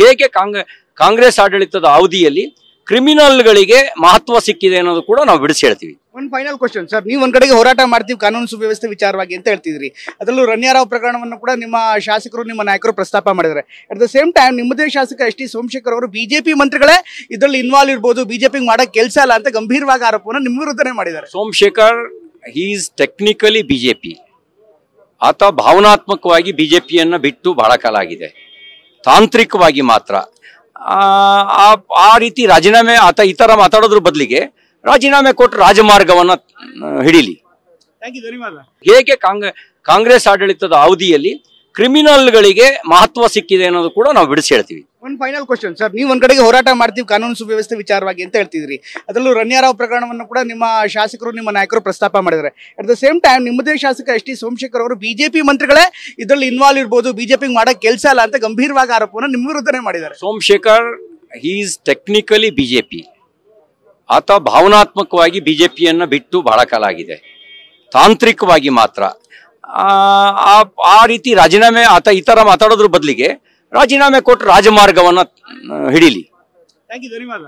ಹೇಗೆ ಕಾಂಗ್ರೆಸ್ ಆಡಳಿತದ ಅವಧಿಯಲ್ಲಿ ಕ್ರಿಮಿನಲ್ಗಳಿಗೆ ಮಹತ್ವ ಸಿಕ್ಕಿದೆ ಅನ್ನೋದು ಕೂಡ ನಾವು ಬಿಡಿಸಿ ಹೇಳ್ತೀವಿ. ಒಂದು ಫೈನಲ್ ಕ್ವಶನ್ ಸರ್, ನೀವು ಒಂದ್ ಕಡೆಗೆ ಹೋರಾಟ ಮಾಡ್ತೀವಿ ಕಾನೂನು ಸುವ್ಯವಸ್ಥೆ ವಿಚಾರವಾಗಿ ಅಂತ ಹೇಳ್ತಿದ್ರಿ, ಅದರಲ್ಲೂ ರಣ್ಯಾರಾವ್ ಪ್ರಕರಣವನ್ನು ಕೂಡ ನಿಮ್ಮ ಶಾಸಕರು ನಿಮ್ಮ ನಾಯಕರು ಪ್ರಸ್ತಾಪ ಮಾಡಿದ್ದಾರೆ. ಅಟ್ ದ ಸೇಮ್ ಟೈಮ್ ನಿಮ್ಮದೇ ಶಾಸಕ ಎಸ್ ಟಿ ಸೋಮಶೇಖರ್ ಅವರು ಬಿಜೆಪಿ ಮಂತ್ರಿಗಳೇ ಇದರಲ್ಲಿ ಇನ್ವಾಲ್ವ್ ಇರ್ಬೋದು, ಬಿಜೆಪಿ ಮಾಡಕ್ ಕೆಲಸ ಅಲ್ಲ ಅಂತ ಗಂಭೀರವಾಗಿ ಆರೋಪವನ್ನು ನಿಮ್ಮ ವಿರುದ್ಧನೇ ಮಾಡಿದ್ದಾರೆ. ಸೋಮಶೇಖರ್ ಈಸ್ ಟೆಕ್ನಿಕಲಿ ಬಿಜೆಪಿ, ಆತ ಭಾವನಾತ್ಮಕವಾಗಿ ಬಿಜೆಪಿಯನ್ನ ಬಿಟ್ಟು ಬಹಳ ಕಾಲ ಆಗಿದೆ. ತಾಂತ್ರಿಕವಾಗಿ ಮಾತ್ರ ಆ ರೀತಿ ರಾಜೀನಾಮೆ ಆತ ಈ ತರ ಮಾತಾಡೋದ್ರ ಬದಲಿಗೆ ರಾಜೀನಾಮೆ ಕೊಟ್ಟು ರಾಜಮಾರ್ಗವನ್ನ ಹಿಡೀಲಿ. ಧನ್ಯವಾದ. ಹೇಗೆ ಕಾಂಗ್ರೆಸ್ ಆಡಳಿತದ ಅವಧಿಯಲ್ಲಿ ಕ್ರಿಮಿನಲ್ಗಳಿಗೆ ಮಹತ್ವ ಸಿಕ್ಕಿದೆ ಅನ್ನೋದು ಕೂಡ ನಾವು ಬಿಡಿಸಿ ಹೇಳ್ತೀವಿ. ಒಂದು ಫೈನಲ್ ಕ್ವಶನ್ ಸರ್, ನೀವು ಒಂದ್ ಕಡೆಗೆ ಹೋರಾಟ ಮಾಡ್ತೀವಿ ಕಾನೂನು ಸುವ್ಯವಸ್ಥೆ ವಿಚಾರವಾಗಿ ಅಂತ ಹೇಳ್ತಿದ್ರಿ, ಅದರಲ್ಲೂ ರಣ್ಯಾರಾವ್ ಪ್ರಕರಣವನ್ನು ಕೂಡ ನಿಮ್ಮ ಶಾಸಕರು ನಿಮ್ಮ ನಾಯಕರು ಪ್ರಸ್ತಾಪ ಮಾಡಿದ್ದಾರೆ. ಅಟ್ ದ ಸೇಮ್ ಟೈಮ್ ನಿಮ್ಮದೇ ಶಾಸಕ ಎಸ್ ಟಿ ಸೋಮಶೇಖರ್ ಅವರು ಬಿಜೆಪಿ ಮಂತ್ರಿಗಳೇ ಇದರಲ್ಲಿ ಇನ್ವಾಲ್ವ್ ಇರ್ಬೋದು, ಬಿಜೆಪಿ ಮಾಡಕ್ ಕೆಲಸ ಅಲ್ಲ ಅಂತ ಗಂಭೀರವಾಗಿ ಆರೋಪವನ್ನು ನಿಮ್ಮ ವಿರುದ್ಧನೇ ಮಾಡಿದ್ದಾರೆ. ಸೋಮಶೇಖರ್ ಈಸ್ ಟೆಕ್ನಿಕಲಿ ಬಿಜೆಪಿ, ಆತ ಭಾವನಾತ್ಮಕವಾಗಿ ಬಿಜೆಪಿಯನ್ನ ಬಿಟ್ಟು ಬಹಳ ಕಾಲ ಆಗಿದೆ. ತಾಂತ್ರಿಕವಾಗಿ ಮಾತ್ರ ಆ ರೀತಿ ರಾಜೀನಾಮೆ ಆತ ಈ ತರ ಮಾತಾಡೋದ್ರ ಬದಲಿಗೆ ರಾಜೀನಾಮೆ ಕೊಟ್ಟು ರಾಜಮಾರ್ಗವನ್ನ ಹಿಡೀಲಿ. ಧನ್ಯವಾದ.